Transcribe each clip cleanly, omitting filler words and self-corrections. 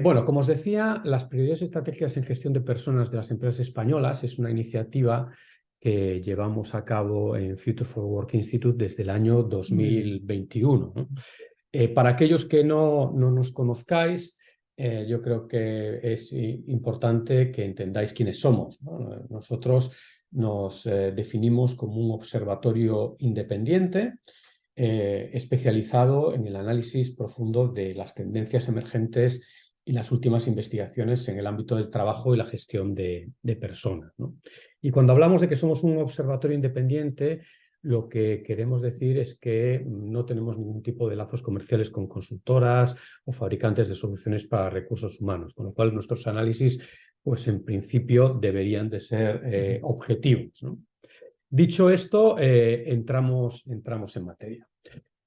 Bueno, como os decía, las prioridades estratégicas en gestión de personas de las empresas españolas es una iniciativa que llevamos a cabo en Future for Work Institute desde el año 2021, ¿no? Para aquellos que no nos conozcáis, yo creo que es importante que entendáis quiénes somos, ¿no? Nosotros nos definimos como un observatorio independiente especializado en el análisis profundo de las tendencias emergentes y las últimas investigaciones en el ámbito del trabajo y la gestión de personas, ¿no? Y cuando hablamos de que somos un observatorio independiente, lo que queremos decir es que no tenemos ningún tipo de lazos comerciales con consultoras o fabricantes de soluciones para recursos humanos, con lo cual nuestros análisis, pues en principio, deberían de ser objetivos, ¿no? Dicho esto, entramos en materia.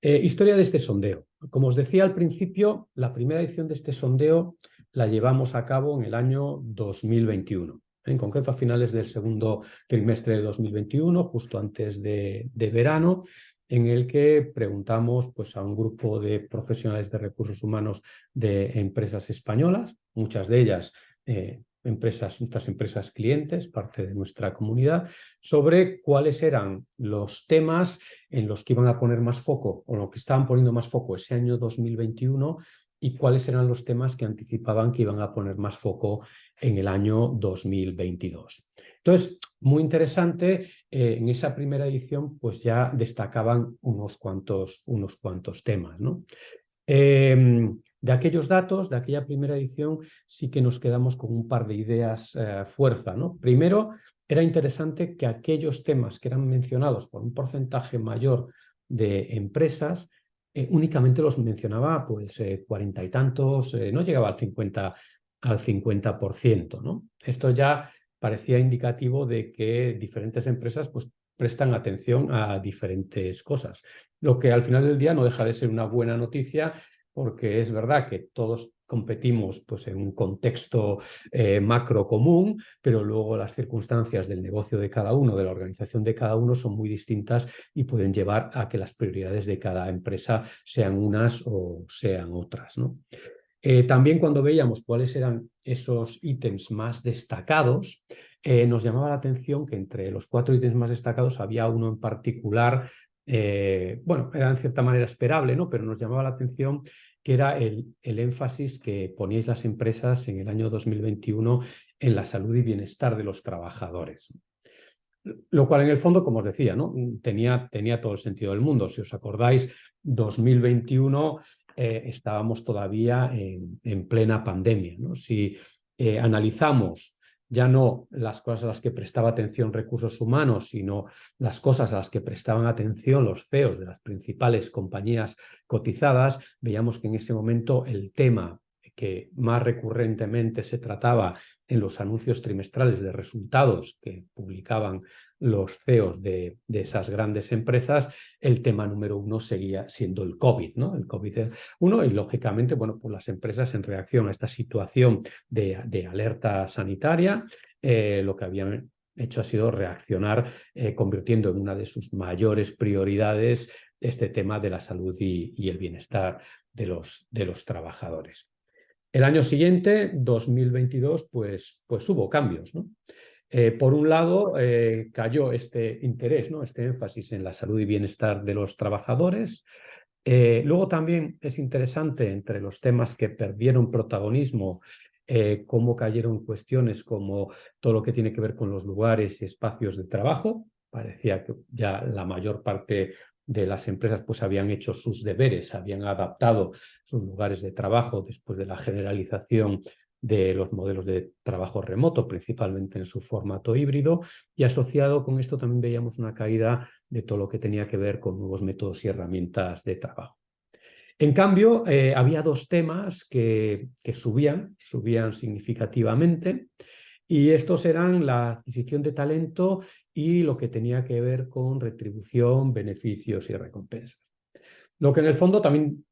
Historia de este sondeo. Como os decía al principio, la primera edición de este sondeo la llevamos a cabo en el año 2021, en concreto a finales del segundo trimestre de 2021, justo antes de verano, en el que preguntamos pues, a un grupo de profesionales de recursos humanos de empresas españolas, muchas de ellas nuestras empresas clientes, parte de nuestra comunidad, sobre cuáles eran los temas en los que iban a poner más foco o lo que estaban poniendo más foco ese año 2021 y cuáles eran los temas que anticipaban que iban a poner más foco en el año 2022. Entonces, muy interesante, en esa primera edición pues ya destacaban unos cuantos temas, ¿no? De aquellos datos, de aquella primera edición, sí que nos quedamos con un par de ideas fuerza, ¿no? Primero, era interesante que aquellos temas que eran mencionados por un porcentaje mayor de empresas, únicamente los mencionaba pues 40 y tantos, no llegaba al 50%, ¿no? Esto ya parecía indicativo de que diferentes empresas pues prestan atención a diferentes cosas, lo que al final del día no deja de ser una buena noticia, porque es verdad que todos competimos pues, en un contexto macro común, pero luego las circunstancias del negocio de cada uno, de la organización de cada uno, son muy distintas y pueden llevar a que las prioridades de cada empresa sean unas o sean otras, ¿no? También cuando veíamos cuáles eran esos ítems más destacados, nos llamaba la atención que entre los 4 ítems más destacados había uno en particular, bueno, era en cierta manera esperable, ¿no? Pero nos llamaba la atención que era el énfasis que poníais las empresas en el año 2021 en la salud y bienestar de los trabajadores. Lo cual en el fondo, como os decía, ¿no? tenía todo el sentido del mundo. Si os acordáis, 2021 estábamos todavía en plena pandemia, ¿no? Si analizamos ya no las cosas a las que prestaba atención recursos humanos, sino las cosas a las que prestaban atención los CEOs de las principales compañías cotizadas, veíamos que en ese momento el tema que más recurrentemente se trataba en los anuncios trimestrales de resultados que publicaban los CEOs de esas grandes empresas, el tema número uno seguía siendo el COVID, ¿no? El COVID-1 y, lógicamente, bueno, pues las empresas en reacción a esta situación de alerta sanitaria, lo que habían hecho ha sido reaccionar convirtiendo en una de sus mayores prioridades este tema de la salud y el bienestar de los trabajadores. El año siguiente, 2022, pues hubo cambios, ¿no? Por un lado, cayó este interés, ¿no? Este énfasis en la salud y bienestar de los trabajadores. Luego también es interesante, entre los temas que perdieron protagonismo, cómo cayeron cuestiones como todo lo que tiene que ver con los lugares y espacios de trabajo. Parecía que ya la mayor parte de las empresas pues habían hecho sus deberes, habían adaptado sus lugares de trabajo después de la generalización de los modelos de trabajo remoto, principalmente en su formato híbrido, y asociado con esto también veíamos una caída de todo lo que tenía que ver con nuevos métodos y herramientas de trabajo. En cambio, había dos temas que subían significativamente, y estos eran la adquisición de talento y lo que tenía que ver con retribución, beneficios y recompensas. Lo que en el fondo también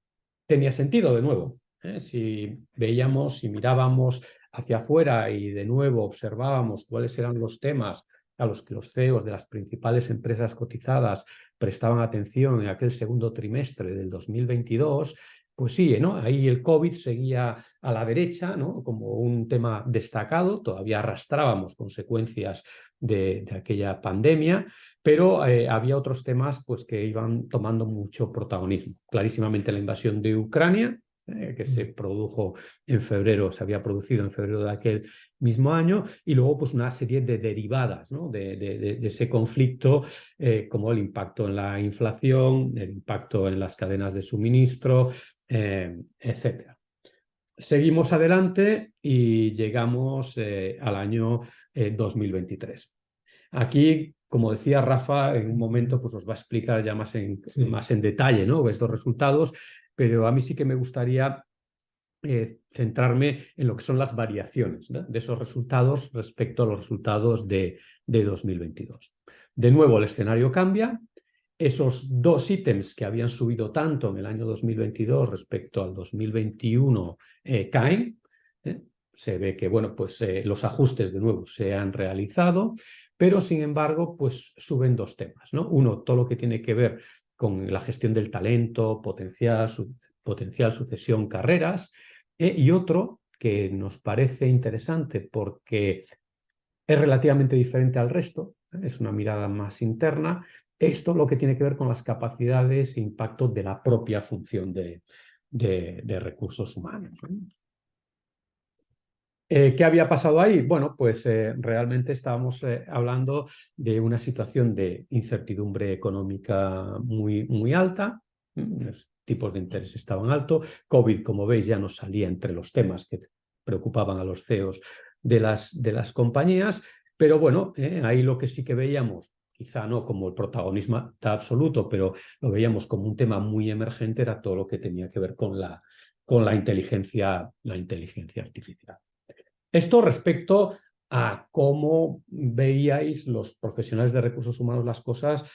tenía sentido, de nuevo. Si veíamos, si mirábamos hacia afuera y de nuevo observábamos cuáles eran los temas a los que los CEOs de las principales empresas cotizadas prestaban atención en aquel segundo trimestre del 2022, pues sí, ¿no? Ahí el COVID seguía a la derecha, ¿no? Como un tema destacado, todavía arrastrábamos consecuencias de aquella pandemia, pero había otros temas pues, que iban tomando mucho protagonismo. Clarísimamente la invasión de Ucrania, que se produjo en febrero, se había producido en febrero de aquel mismo año, y luego pues una serie de derivadas, ¿no? de ese conflicto, como el impacto en la inflación, el impacto en las cadenas de suministro, etcétera. Seguimos adelante y llegamos al año 2023. Aquí, como decía Rafa, en un momento pues os va a explicar ya más en detalle, ¿no? Estos resultados, pero a mí sí que me gustaría centrarme en lo que son las variaciones, ¿no? De esos resultados respecto a los resultados de 2022. De nuevo, el escenario cambia. Esos dos ítems que habían subido tanto en el año 2022 respecto al 2021 caen. Se ve que bueno, pues, los ajustes de nuevo se han realizado, pero sin embargo pues, suben dos temas, ¿no? Uno, todo lo que tiene que ver con la gestión del talento, potencial sucesión, carreras, y otro que nos parece interesante porque es relativamente diferente al resto, es una mirada más interna. Esto lo que tiene que ver con las capacidades e impacto de la propia función de recursos humanos, ¿no? ¿Qué había pasado ahí? Bueno, pues realmente estábamos hablando de una situación de incertidumbre económica muy, muy alta. Los tipos de interés estaban altos. COVID, como veis, ya no salía entre los temas que preocupaban a los CEOs de las compañías. Pero bueno, ahí lo que sí que veíamos, quizá no como el protagonismo absoluto, pero lo veíamos como un tema muy emergente, era todo lo que tenía que ver con la inteligencia artificial. Esto respecto a cómo veíais los profesionales de recursos humanos las cosas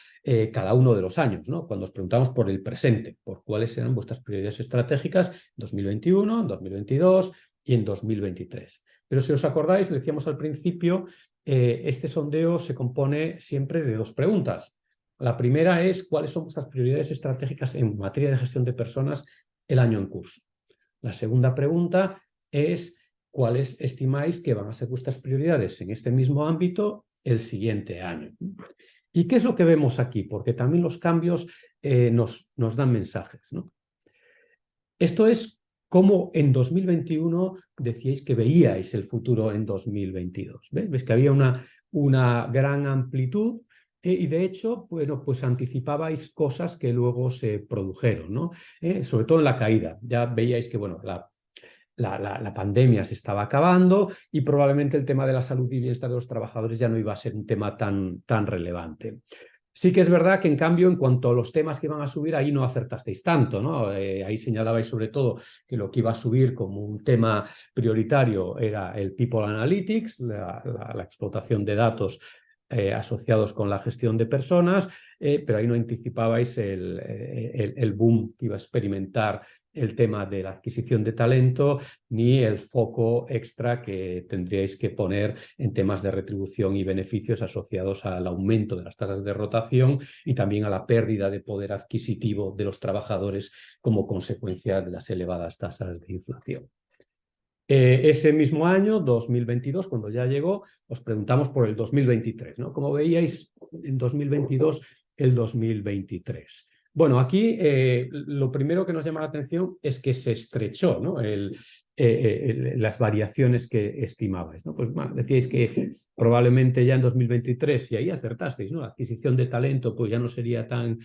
cada uno de los años, ¿no? Cuando os preguntamos por el presente, por cuáles eran vuestras prioridades estratégicas en 2021, en 2022 y en 2023. Pero si os acordáis, decíamos al principio, este sondeo se compone siempre de dos preguntas. La primera es cuáles son vuestras prioridades estratégicas en materia de gestión de personas el año en curso. La segunda pregunta es cuáles estimáis que van a ser vuestras prioridades en este mismo ámbito el siguiente año. ¿Y qué es lo que vemos aquí? Porque también los cambios nos dan mensajes, ¿no? Esto es cómo en 2021 decíais que veíais el futuro en 2022. ¿Ves que había una gran amplitud? Y de hecho, bueno, pues anticipabais cosas que luego se produjeron, ¿no? Sobre todo en la caída. Ya veíais que, bueno, la pandemia se estaba acabando y probablemente el tema de la salud y bienestar de los trabajadores ya no iba a ser un tema tan relevante. Sí que es verdad que, en cambio, en cuanto a los temas que iban a subir, ahí no acertasteis tanto, ¿no? Ahí señalabais sobre todo que lo que iba a subir como un tema prioritario era el People Analytics, la explotación de datos asociados con la gestión de personas, pero ahí no anticipabais el boom que iba a experimentar el tema de la adquisición de talento, ni el foco extra que tendríais que poner en temas de retribución y beneficios asociados al aumento de las tasas de rotación y también a la pérdida de poder adquisitivo de los trabajadores como consecuencia de las elevadas tasas de inflación. Ese mismo año, 2022, cuando ya llegó, os preguntamos por el 2023, ¿no? ¿Cómo veíais en 2022 el 2023? Bueno, aquí lo primero que nos llama la atención es que se estrechó, ¿no? Las variaciones que estimabais, ¿no? Pues bueno, decíais que probablemente ya en 2023, y ahí acertasteis, ¿no? La adquisición de talento pues ya no sería tan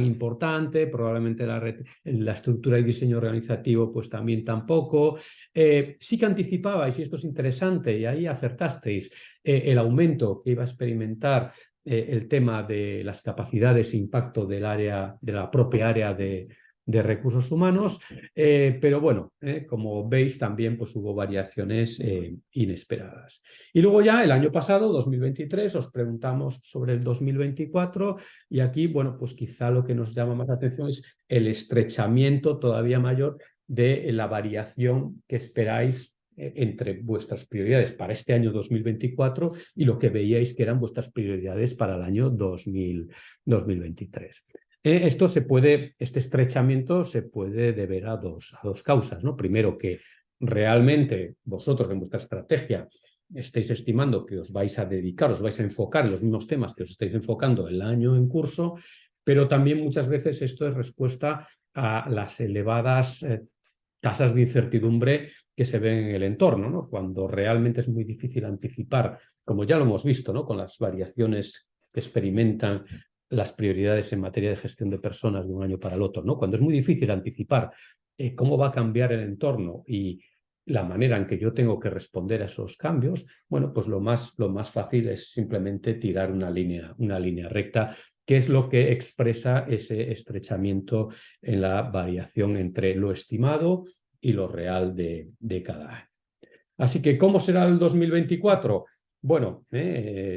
importante, probablemente la estructura y diseño organizativo pues también tampoco. Sí que anticipabais, y esto es interesante, y ahí acertasteis, el aumento que iba a experimentar el tema de las capacidades e impacto de la propia área de recursos humanos, pero bueno, como veis también pues, hubo variaciones inesperadas. Y luego ya el año pasado, 2023, os preguntamos sobre el 2024 y aquí, bueno, pues quizá lo que nos llama más la atención es el estrechamiento todavía mayor de la variación que esperáis entre vuestras prioridades para este año 2024 y lo que veíais que eran vuestras prioridades para el año 2023. Este estrechamiento se puede deber a dos causas, ¿no? Primero, que realmente vosotros en vuestra estrategia estáis estimando que os vais a dedicar, os vais a enfocar en los mismos temas que os estáis enfocando el año en curso, pero también muchas veces esto es respuesta a las elevadas tasas de incertidumbre que se ven en el entorno, ¿no? Cuando realmente es muy difícil anticipar, como ya lo hemos visto, ¿no? Con las variaciones que experimentan las prioridades en materia de gestión de personas de un año para el otro, ¿no? Cuando es muy difícil anticipar cómo va a cambiar el entorno y la manera en que yo tengo que responder a esos cambios, bueno, pues lo más fácil es simplemente tirar una línea recta, que es lo que expresa ese estrechamiento en la variación entre lo estimado y lo real de cada año. Así que, ¿cómo será el 2024? Bueno,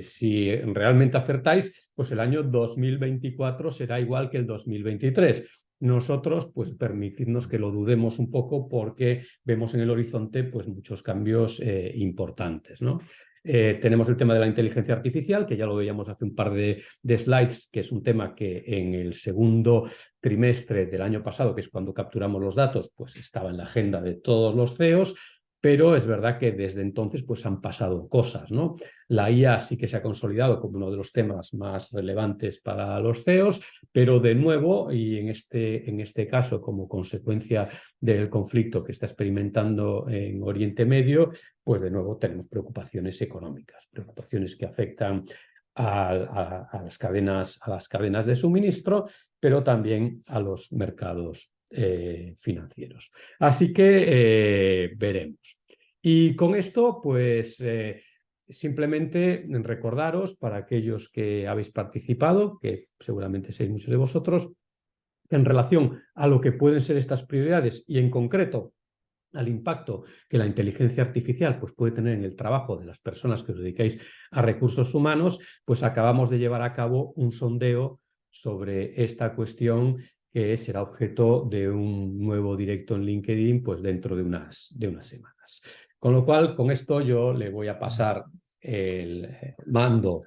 si realmente acertáis, pues el año 2024 será igual que el 2023. Nosotros, pues permitidnos que lo dudemos un poco porque vemos en el horizonte pues, muchos cambios importantes, ¿no? Tenemos el tema de la inteligencia artificial, que ya lo veíamos hace un par de slides, que es un tema que en el segundo trimestre del año pasado, que es cuando capturamos los datos, pues estaba en la agenda de todos los CEOs. Pero es verdad que desde entonces pues han pasado cosas, ¿no? La IA sí que se ha consolidado como uno de los temas más relevantes para los CEOs, pero de nuevo, y en este caso como consecuencia del conflicto que está experimentando en Oriente Medio, pues de nuevo tenemos preocupaciones económicas, preocupaciones que afectan a las cadenas de suministro, pero también a los mercados financieros. Así que veremos. Y con esto, pues simplemente recordaros para aquellos que habéis participado, que seguramente seis muchos de vosotros, en relación a lo que pueden ser estas prioridades y en concreto al impacto que la inteligencia artificial pues, puede tener en el trabajo de las personas que os dedicáis a recursos humanos, pues acabamos de llevar a cabo un sondeo sobre esta cuestión que será objeto de un nuevo directo en LinkedIn pues, dentro de unas semanas. Con lo cual, con esto yo le voy a pasar el mando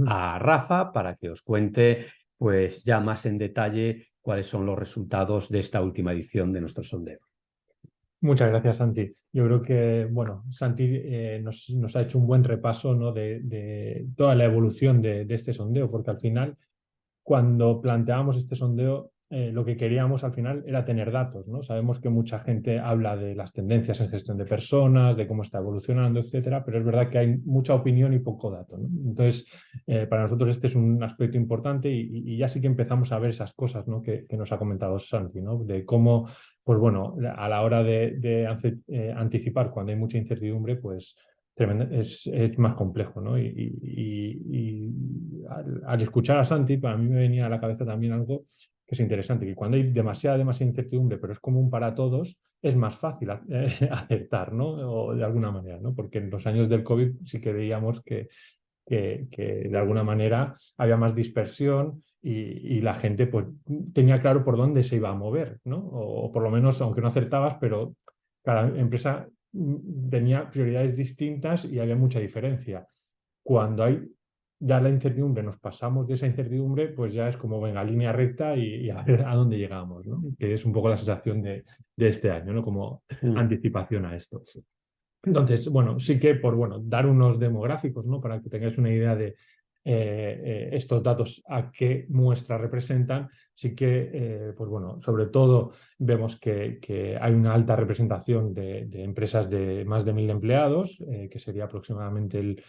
a Rafa para que os cuente pues, ya más en detalle cuáles son los resultados de esta última edición de nuestro sondeo. Muchas gracias, Santi. Yo creo que, bueno, Santi nos ha hecho un buen repaso, ¿no? de toda la evolución de este sondeo, porque al final, cuando planteábamos este sondeo, lo que queríamos al final era tener datos, ¿no? Sabemos que mucha gente habla de las tendencias en gestión de personas, de cómo está evolucionando, etcétera, pero es verdad que hay mucha opinión y poco dato, ¿no? Entonces, para nosotros este es un aspecto importante y ya sí que empezamos a ver esas cosas, ¿no? que nos ha comentado Santi, ¿no? De cómo, pues bueno, a la hora de anticipar cuando hay mucha incertidumbre, pues es más complejo, ¿no? Y al escuchar a Santi, para mí me venía a la cabeza también algo que es interesante, que cuando hay demasiada incertidumbre, pero es común para todos, es más fácil acertar, ¿no? O de alguna manera, ¿no? Porque en los años del COVID sí que veíamos que de alguna manera había más dispersión y la gente pues tenía claro por dónde se iba a mover, ¿no? O por lo menos, aunque no acertabas, pero cada empresa tenía prioridades distintas y había mucha diferencia. Cuando hay ya la incertidumbre, nos pasamos de esa incertidumbre, pues ya es como, venga, línea recta y a ver a dónde llegamos, ¿no? Que es un poco la sensación de este año, ¿no? Como anticipación a esto. Entonces, bueno, sí que por dar unos demográficos, ¿no? Para que tengáis una idea de estos datos a qué muestra representan, sí que, pues bueno, sobre todo vemos que hay una alta representación de empresas de más de 1.000 empleados, que sería aproximadamente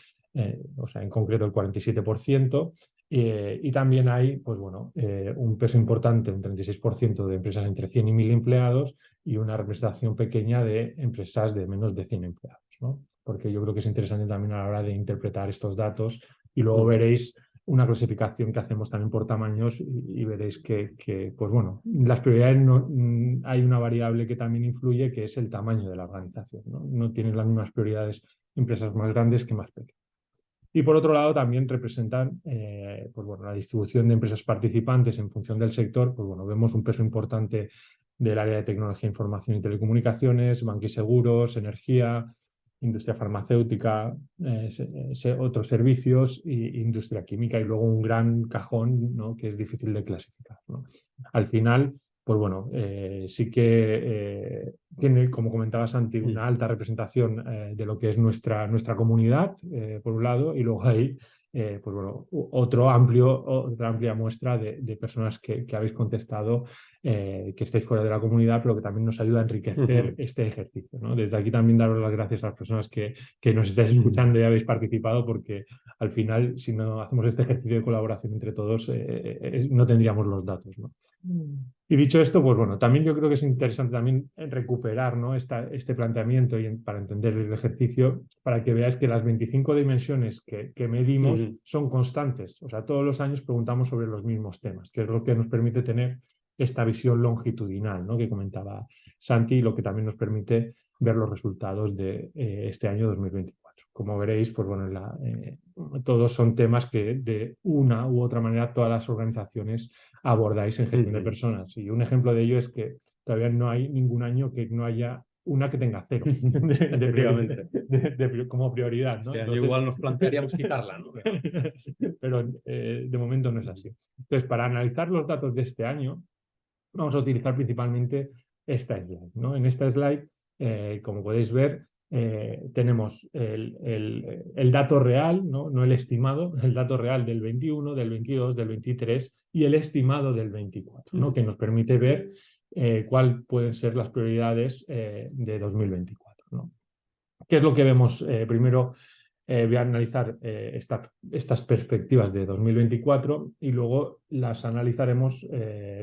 o sea, en concreto el 47%, y también hay, pues bueno, un peso importante, un 36% de empresas entre 100 y 1.000 empleados y una representación pequeña de empresas de menos de 100 empleados, ¿no? Porque yo creo que es interesante también a la hora de interpretar estos datos y luego veréis una clasificación que hacemos también por tamaños y veréis que, pues bueno, las prioridades hay una variable que también influye, que es el tamaño de la organización, ¿no? No tienen las mismas prioridades empresas más grandes que más pequeñas. Y por otro lado también representan pues bueno, la distribución de empresas participantes en función del sector. Pues bueno, vemos un peso importante del área de tecnología, información y telecomunicaciones, banca y seguros, energía, industria farmacéutica, otros servicios e industria química, y luego un gran cajón, ¿no?, que es difícil de clasificar, ¿no? Al final, pues bueno, sí que tiene, como comentabas Santi, una alta representación de lo que es nuestra comunidad, por un lado, y luego hay pues bueno, otra amplia muestra de personas que habéis contestado, que estáis fuera de la comunidad, pero que también nos ayuda a enriquecer este ejercicio, ¿no? Desde aquí también daros las gracias a las personas que nos estáis escuchando y habéis participado, porque al final, si no hacemos este ejercicio de colaboración entre todos, no tendríamos los datos, ¿no? Y dicho esto, pues bueno, también yo creo que es interesante también recuperar, ¿no?, este planteamiento para entender el ejercicio, para que veáis que las 25 dimensiones que medimos son constantes. O sea, todos los años preguntamos sobre los mismos temas, que es lo que nos permite tener esta visión longitudinal, ¿no?, que comentaba Santi, y lo que también nos permite ver los resultados de este año 2024. Como veréis, pues bueno, todos son temas que de una u otra manera todas las organizaciones abordáis en gestión de personas. Y un ejemplo de ello es que todavía no hay ningún año que no haya una que tenga cero como prioridad, ¿no? Este año igual nos plantearíamos quitarla, ¿no? Pero de momento no es así. Entonces, para analizar los datos de este año, vamos a utilizar principalmente esta slide, ¿no? En esta slide, como podéis ver, tenemos el dato real, ¿no? El estimado, el dato real del 21, del 22, del 23 y el estimado del 24, ¿no?, que nos permite ver cuáles pueden ser las prioridades de 2024, ¿no? ¿Qué es lo que vemos? Primero voy a analizar estas perspectivas de 2024 y luego las analizaremos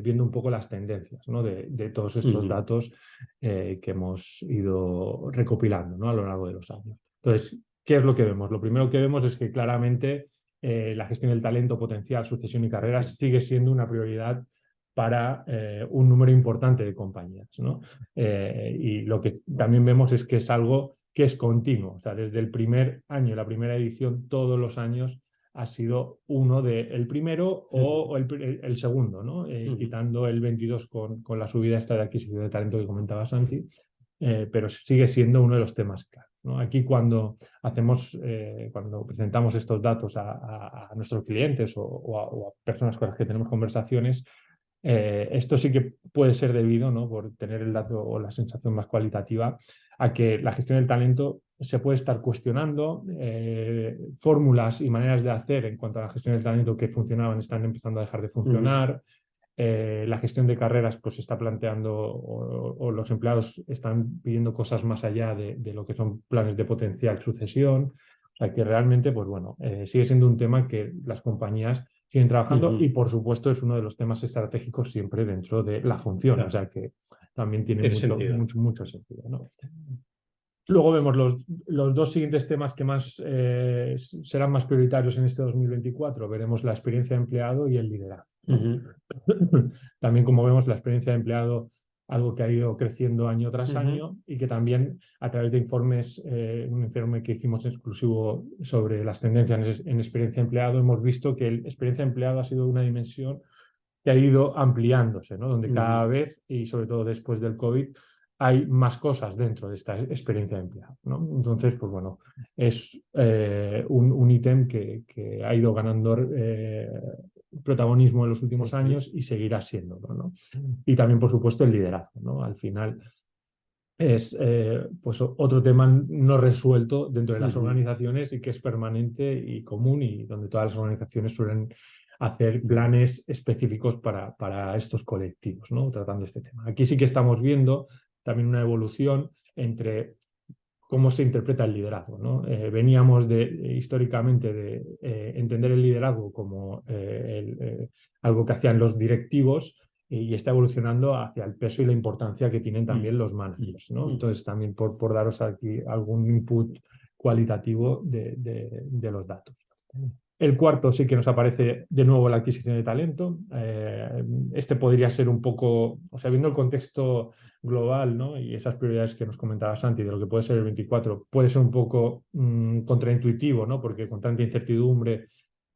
viendo un poco las tendencias, ¿no?, de todos estos datos que hemos ido recopilando, ¿no?, a lo largo de los años. Entonces, ¿qué es lo que vemos? Lo primero que vemos es que claramente la gestión del talento, potencial, sucesión y carreras sigue siendo una prioridad para un número importante de compañías, ¿no? Y lo que también vemos es que es algo que es continuo. O sea, desde el primer año, la primera edición, todos los años ha sido el primero o el segundo, ¿no? Quitando el 22 con la subida esta de adquisición de talento que comentaba Santi, pero sigue siendo uno de los temas claros, ¿no? Aquí cuando presentamos estos datos a nuestros clientes o a personas con las que tenemos conversaciones, esto sí que puede ser debido, ¿no?, por tener el dato o la sensación más cualitativa, a que la gestión del talento se puede estar cuestionando, fórmulas y maneras de hacer en cuanto a la gestión del talento que funcionaban están empezando a dejar de funcionar. La gestión de carreras pues se está planteando o los empleados están pidiendo cosas más allá de lo que son planes de potencial sucesión. O sea que realmente, pues bueno, sigue siendo un tema que las compañías siguen trabajando y por supuesto es uno de los temas estratégicos siempre dentro de la función. Claro. O sea que también tiene mucho sentido, ¿no? Luego vemos los dos siguientes temas que serán más prioritarios en este 2024. Veremos la experiencia de empleado y el liderazgo. También, como vemos, la experiencia de empleado, algo que ha ido creciendo año tras año y que también a través de informes, un informe que hicimos exclusivo sobre las tendencias en experiencia de empleado, hemos visto que la experiencia de empleado ha sido una dimensión que ha ido ampliándose, ¿no? Donde cada vez, y sobre todo después del COVID, hay más cosas dentro de esta experiencia de empleado, ¿no? Entonces, pues bueno, es un ítem que ha ido ganando protagonismo en los últimos años y seguirá siéndolo, ¿no? Y también, por supuesto, el liderazgo, ¿no? Al final es pues otro tema no resuelto dentro de las organizaciones y que es permanente y común y donde todas las organizaciones suelen hacer planes específicos para estos colectivos, ¿no?, tratando este tema. Aquí sí que estamos viendo también una evolución entre cómo se interpreta el liderazgo, ¿no? Veníamos históricamente de entender el liderazgo como algo que hacían los directivos y está evolucionando hacia el peso y la importancia que tienen también los managers, ¿no? Entonces, también por daros aquí algún input cualitativo de los datos. El cuarto sí que nos aparece de nuevo la adquisición de talento. Este podría ser un poco, o sea, viendo el contexto global, ¿no?, y esas prioridades que nos comentaba Santi de lo que puede ser el 24, puede ser un poco contraintuitivo, ¿no?, porque con tanta incertidumbre,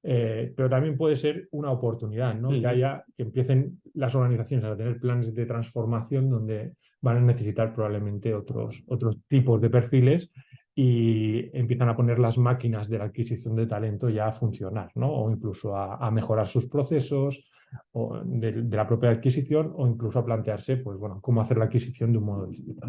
pero también puede ser una oportunidad, ¿no?, que empiecen las organizaciones a tener planes de transformación donde van a necesitar probablemente otros tipos de perfiles y empiezan a poner las máquinas de la adquisición de talento ya a funcionar, ¿no? O incluso a mejorar sus procesos o de la propia adquisición, o incluso a plantearse, pues bueno, cómo hacer la adquisición de un modo distinto.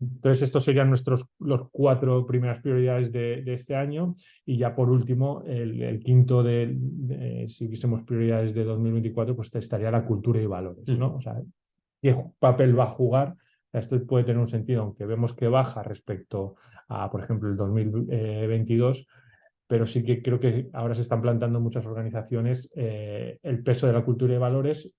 Entonces, estos serían los 4 primeras prioridades de este año. Y ya por último, el quinto si hubiésemos prioridades de 2024, pues estaría la cultura y valores, ¿no? O sea, ¿qué papel va a jugar? Esto puede tener un sentido, aunque vemos que baja respecto a, por ejemplo, el 2022, pero sí que creo que ahora se están plantando muchas organizaciones el peso de la cultura y valores,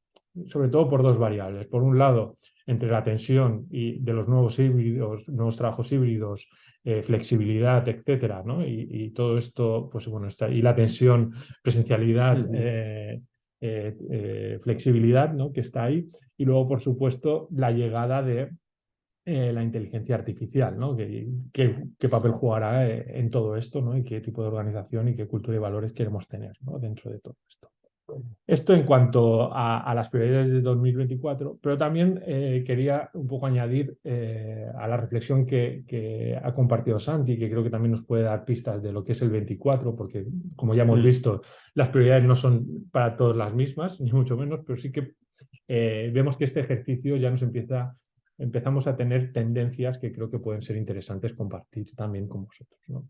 sobre todo por 2 variables. Por un lado, entre la tensión y de los nuevos híbridos, nuevos trabajos híbridos, flexibilidad, etcétera, ¿no? Y todo esto, pues bueno, y la tensión, presencialidad, flexibilidad, ¿no? Que está ahí. Y luego, por supuesto, la llegada de la inteligencia artificial, ¿no? ¿Qué papel jugará en todo esto, ¿no? Y qué tipo de organización y qué cultura y valores queremos tener, ¿no? Dentro de todo esto. Esto en cuanto a las prioridades de 2024, pero también quería un poco añadir a la reflexión que ha compartido Santi, que creo que también nos puede dar pistas de lo que es el 24, porque como ya hemos visto, las prioridades no son para todos las mismas, ni mucho menos, pero sí que vemos que este ejercicio ya empezamos a tener tendencias que creo que pueden ser interesantes compartir también con vosotros, ¿no?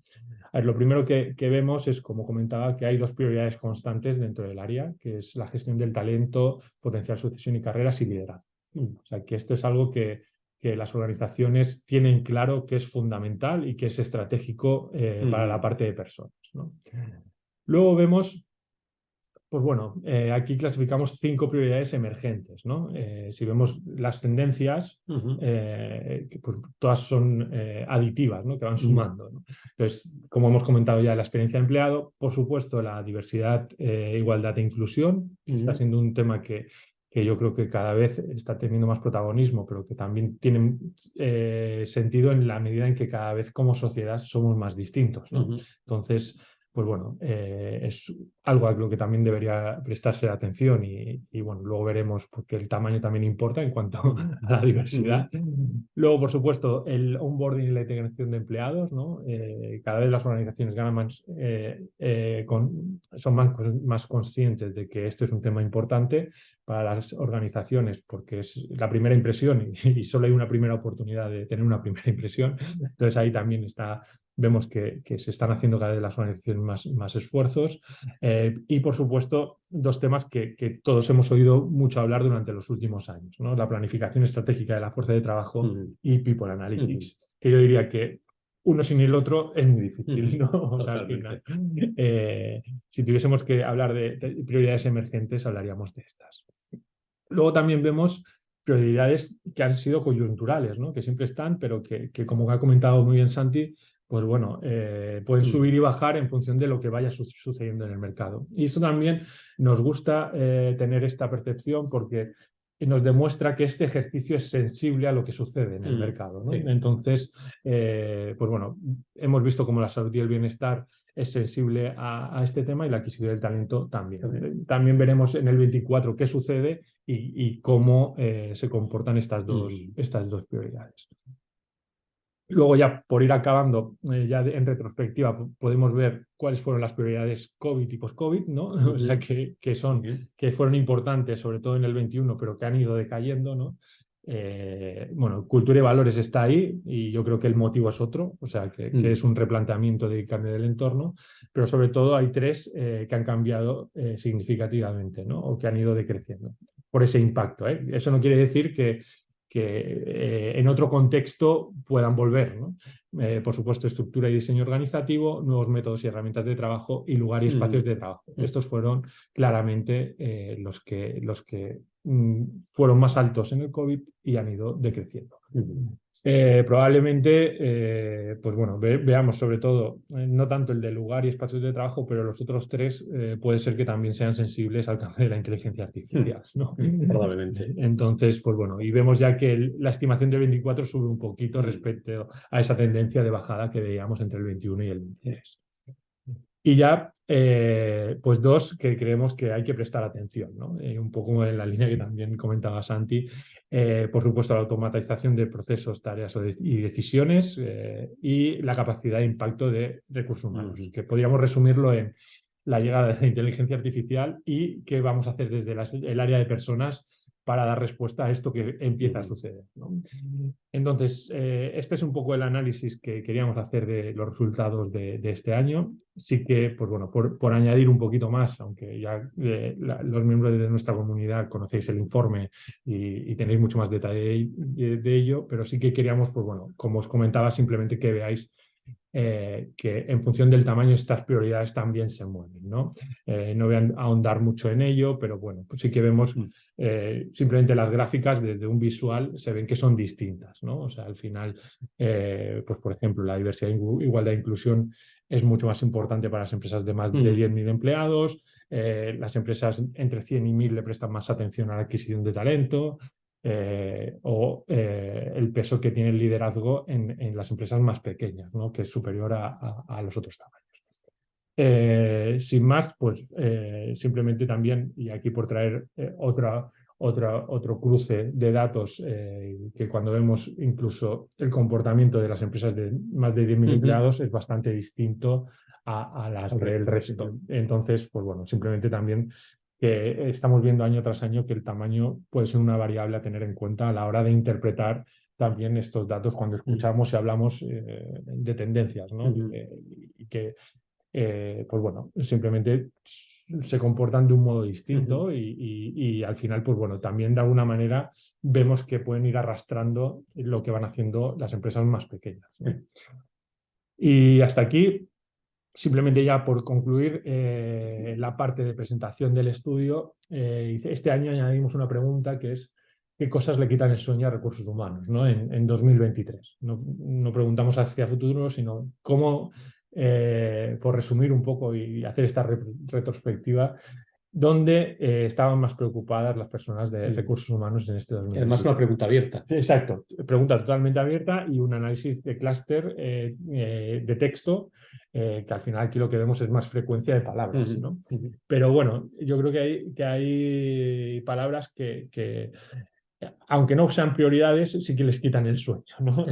A ver, lo primero que vemos es, como comentaba, que hay 2 prioridades constantes dentro del área, que es la gestión del talento, potencial sucesión y carreras y liderazgo. O sea, que esto es algo que las organizaciones tienen claro que es fundamental y que es estratégico para la parte de personas, ¿no? Luego vemos, pues bueno, aquí clasificamos 5 prioridades emergentes, ¿no? Si vemos las tendencias, pues todas son aditivas, ¿no? Que van sumando, ¿no? Entonces, como hemos comentado ya, la experiencia de empleado, por supuesto, la diversidad, igualdad e inclusión, que está siendo un tema que yo creo que cada vez está teniendo más protagonismo, pero que también tiene sentido en la medida en que cada vez como sociedad somos más distintos, ¿no? Entonces, pues bueno, es algo a lo que también debería prestarse atención y bueno, luego veremos porque el tamaño también importa en cuanto a la diversidad. Luego, por supuesto, el onboarding y la integración de empleados, ¿no? Cada vez las organizaciones ganan más, son más conscientes de que esto es un tema importante para las organizaciones porque es la primera impresión y solo hay una primera oportunidad de tener una primera impresión. Entonces ahí también vemos que se están haciendo cada vez las organizaciones más esfuerzos. Y, por supuesto, 2 temas que todos hemos oído mucho hablar durante los últimos años, ¿no? La planificación estratégica de la fuerza de trabajo y People Analytics, que yo diría que uno sin el otro es muy difícil, ¿no? O sea, al final, si tuviésemos que hablar de prioridades emergentes, hablaríamos de estas. Luego también vemos prioridades que han sido coyunturales, ¿no? Que siempre están, pero que como ha comentado muy bien Santi, pues bueno, pueden subir y bajar en función de lo que vaya sucediendo en el mercado. Y eso también nos gusta tener esta percepción porque nos demuestra que este ejercicio es sensible a lo que sucede en el mercado, ¿no? Entonces, pues bueno, hemos visto cómo la salud y el bienestar es sensible a este tema y la adquisición del talento también. También veremos en el 24 qué sucede y cómo se comportan estas dos prioridades. Luego ya, por ir acabando, ya en retrospectiva, podemos ver cuáles fueron las prioridades COVID y post-COVID, ¿no? O sea, que fueron importantes, sobre todo en el 21, pero que han ido decayendo, ¿no? Bueno, cultura y valores está ahí y yo creo que el motivo es otro, o sea, que es un replanteamiento de cambio del entorno, pero sobre todo hay 3 que han cambiado significativamente, ¿no? O que han ido decreciendo por ese impacto, ¿eh? Eso no quiere decir que en otro contexto puedan volver, ¿no? Por supuesto, estructura y diseño organizativo, nuevos métodos y herramientas de trabajo y lugar y espacios de trabajo. Estos fueron claramente los que fueron más altos en el COVID y han ido decreciendo. Probablemente, pues bueno, veamos sobre todo, no tanto el de lugar y espacios de trabajo, pero los otros 3 puede ser que también sean sensibles al cambio de la inteligencia artificial, ¿no? Probablemente. Entonces, pues bueno, y vemos ya que la estimación del 24 sube un poquito respecto a esa tendencia de bajada que veíamos entre el 21 y el 23. Y ya, pues 2 que creemos que hay que prestar atención, ¿no? Un poco en la línea que también comentaba Santi, Por supuesto, la automatización de procesos, tareas y decisiones y la capacidad de impacto de recursos humanos, que podríamos resumirlo en la llegada de la inteligencia artificial y qué vamos a hacer desde el área de personas para dar respuesta a esto que empieza a suceder, ¿no? Entonces, este es un poco el análisis que queríamos hacer de los resultados de este año. Sí que, pues bueno, por añadir un poquito más, aunque ya los miembros de nuestra comunidad conocéis el informe y tenéis mucho más detalle de ello, pero sí que queríamos, pues bueno, como os comentaba, simplemente que veáis que en función del tamaño estas prioridades también se mueven, ¿no? No voy a ahondar mucho en ello, pero bueno, pues sí que vemos simplemente las gráficas desde un visual se ven que son distintas, ¿no? O sea, al final, pues por ejemplo, la diversidad, igualdad e inclusión es mucho más importante para las empresas de más de 10.000 empleados, las empresas entre 100 y 1.000 le prestan más atención a la adquisición de talento, el peso que tiene el liderazgo en las empresas más pequeñas, ¿no? Que es superior a los otros tamaños. Sin más, pues simplemente también, y aquí por traer otro cruce de datos, que cuando vemos incluso el comportamiento de las empresas de más de 10.000 empleados es bastante distinto a las del resto. Entonces, pues bueno, simplemente también que estamos viendo año tras año que el tamaño puede ser una variable a tener en cuenta a la hora de interpretar también estos datos cuando escuchamos y hablamos de tendencias, ¿no? Y que, pues bueno, simplemente se comportan de un modo distinto y al final, pues bueno, también de alguna manera vemos que pueden ir arrastrando lo que van haciendo las empresas más pequeñas, ¿no? Y hasta aquí. Simplemente ya por concluir la parte de presentación del estudio, este año añadimos una pregunta que es ¿qué cosas le quitan el sueño a recursos humanos, ¿no? en 2023? No preguntamos hacia futuro, sino cómo, por resumir un poco y hacer esta retrospectiva, dónde estaban más preocupadas las personas de recursos humanos en este 2023. Además, una pregunta abierta. Exacto, pregunta totalmente abierta y un análisis de clúster de texto, que al final aquí lo que vemos es más frecuencia de palabras, ¿no? Pero bueno, yo creo que hay palabras que, aunque no sean prioridades, sí que les quitan el sueño, ¿no?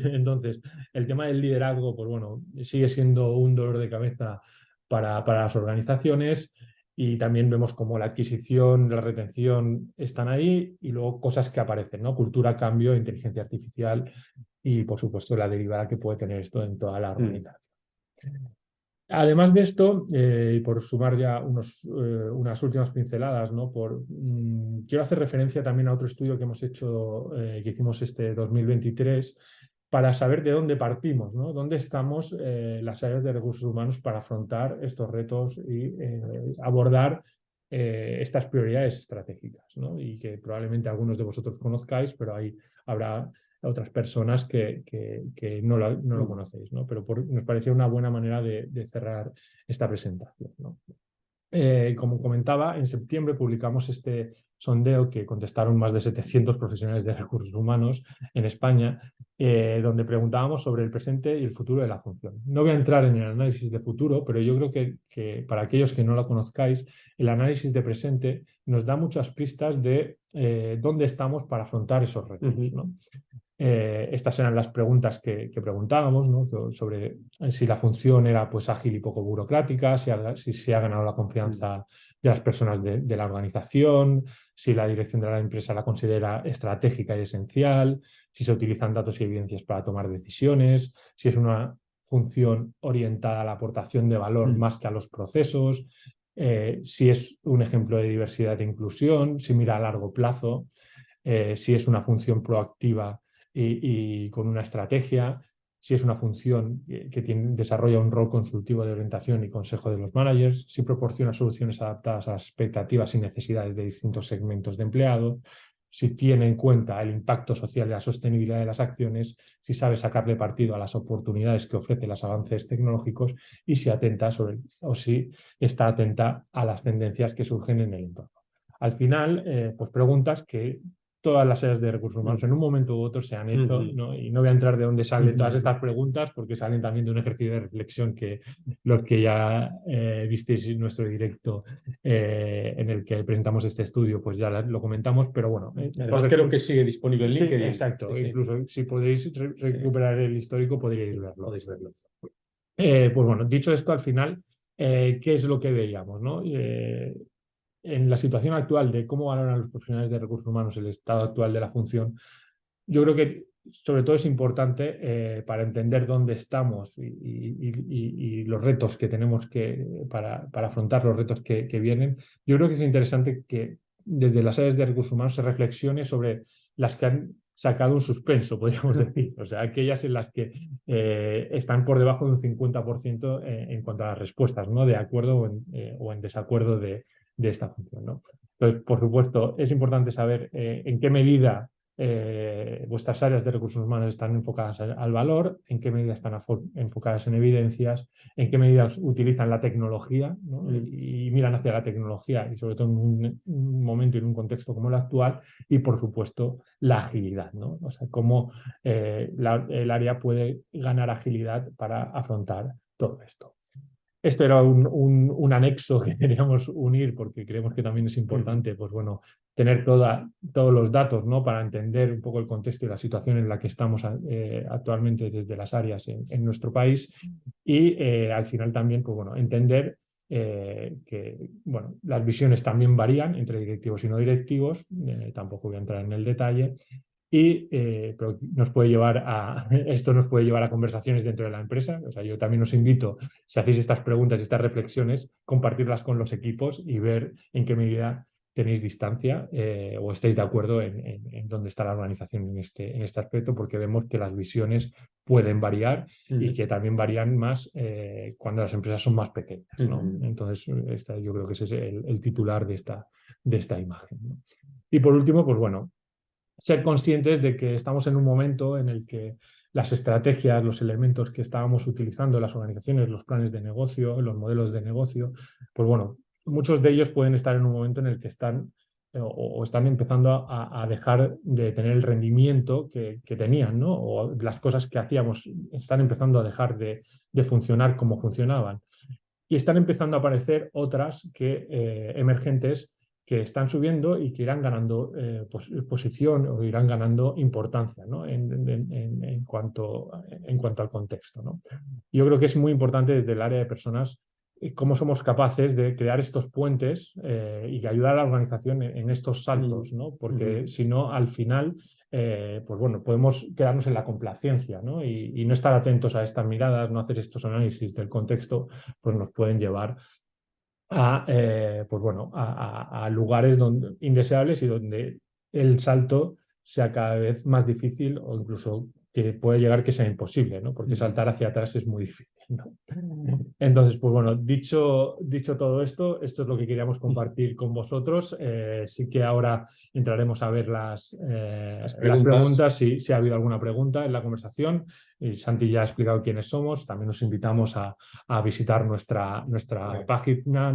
Entonces, el tema del liderazgo, pues bueno, sigue siendo un dolor de cabeza para las organizaciones. Y también vemos cómo la adquisición, la retención están ahí y luego cosas que aparecen, ¿no? Cultura, cambio, inteligencia artificial y, por supuesto, la derivada que puede tener esto en toda la organización. Además de esto, y por sumar ya unas últimas pinceladas, ¿no? Quiero hacer referencia también a otro estudio que hemos hecho, que hicimos este 2023, para saber de dónde partimos, ¿no? Dónde estamos las áreas de recursos humanos para afrontar estos retos y abordar estas prioridades estratégicas, ¿no? Y que probablemente algunos de vosotros conozcáis, pero habrá otras personas que no lo conocéis, ¿no? Pero nos parecía una buena manera de cerrar esta presentación, ¿no? Como comentaba, en septiembre publicamos este sondeo que contestaron más de 700 profesionales de recursos humanos en España, donde preguntábamos sobre el presente y el futuro de la función. No voy a entrar en el análisis de futuro, pero yo creo que para aquellos que no lo conozcáis, el análisis de presente nos da muchas pistas de dónde estamos para afrontar esos retos, ¿no? Estas eran las preguntas que preguntábamos, ¿no? Sobre si la función era pues, ágil y poco burocrática, si se ha ganado la confianza de las personas de la organización, si la dirección de la empresa la considera estratégica y esencial, si se utilizan datos y evidencias para tomar decisiones, si es una función orientada a la aportación de valor más que a los procesos, si es un ejemplo de diversidad e inclusión, si mira a largo plazo, si es una función proactiva y con una estrategia, si es una función que desarrolla un rol consultivo de orientación y consejo de los managers, si proporciona soluciones adaptadas a las expectativas y necesidades de distintos segmentos de empleados, si tiene en cuenta el impacto social y la sostenibilidad de las acciones, si sabe sacarle partido a las oportunidades que ofrecen los avances tecnológicos y si si está atenta a las tendencias que surgen en el entorno. Al final, pues preguntas que todas las áreas de recursos humanos en un momento u otro se han hecho, ¿no? Y no voy a entrar de dónde salen todas estas preguntas porque salen también de un ejercicio de reflexión que los que ya visteis en nuestro directo en el que presentamos este estudio, pues ya lo comentamos, pero bueno. Además, creo que sigue disponible en LinkedIn. Sí, exacto. Sí, sí. Incluso si podéis recuperar el histórico, podríais verlo. Podéis verlo. Pues bueno, dicho esto, al final, ¿qué es lo que veíamos, ¿no? En la situación actual de cómo valoran los profesionales de recursos humanos el estado actual de la función, yo creo que sobre todo es importante para entender dónde estamos y los retos que tenemos para afrontar los retos que vienen. Yo creo que es interesante que desde las áreas de recursos humanos se reflexione sobre las que han sacado un suspenso, podríamos decir. O sea, aquellas en las que están por debajo de un 50% en cuanto a las respuestas, ¿no? De acuerdo o en desacuerdo de esta función, ¿no? Entonces, por supuesto, es importante saber en qué medida vuestras áreas de recursos humanos están enfocadas al valor, en qué medida están enfocadas en evidencias, en qué medidas utilizan la tecnología, ¿no? y miran hacia la tecnología y sobre todo en un momento y en un contexto como el actual, y por supuesto la agilidad, ¿no? O sea, cómo el área puede ganar agilidad para afrontar todo esto. Esto era un anexo que queríamos unir porque creemos que también es importante, pues bueno, tener todos los datos, ¿no? Para entender un poco el contexto y la situación en la que estamos actualmente desde las áreas en nuestro país y al final también, pues bueno, entender que, bueno, las visiones también varían entre directivos y no directivos, tampoco voy a entrar en el detalle, pero esto nos puede llevar a conversaciones dentro de la empresa. O sea, yo también os invito, si hacéis estas preguntas y estas reflexiones, compartirlas con los equipos y ver en qué medida tenéis distancia o estáis de acuerdo en dónde está la organización en este aspecto, porque vemos que las visiones pueden variar y que también varían más cuando las empresas son más pequeñas, ¿no? Entonces, yo creo que ese es el titular de esta imagen, ¿no? Y por último, pues bueno, ser conscientes de que estamos en un momento en el que las estrategias, los elementos que estábamos utilizando en las organizaciones, los planes de negocio, los modelos de negocio, pues bueno, muchos de ellos pueden estar en un momento en el que están o están empezando a dejar de tener el rendimiento que tenían, ¿no? O las cosas que hacíamos están empezando a dejar de funcionar como funcionaban. Y están empezando a aparecer otras emergentes que están subiendo y que irán ganando posición o irán ganando importancia, ¿no? en cuanto al contexto, ¿no? Yo creo que es muy importante desde el área de personas cómo somos capaces de crear estos puentes y de ayudar a la organización en estos saltos, ¿no? Porque si no, al final, pues bueno, podemos quedarnos en la complacencia, ¿no? Y no estar atentos a estas miradas, no hacer estos análisis del contexto, pues nos pueden llevar pues bueno, a lugares indeseables y donde el salto sea cada vez más difícil o incluso que puede llegar que sea imposible, ¿no? Porque saltar hacia atrás es muy difícil, ¿no? Entonces, pues bueno, dicho todo esto, esto es lo que queríamos compartir con vosotros. Sí que ahora entraremos a ver las preguntas, si ha habido alguna pregunta en la conversación. Y Santi ya ha explicado quiénes somos. También os invitamos a visitar nuestra página,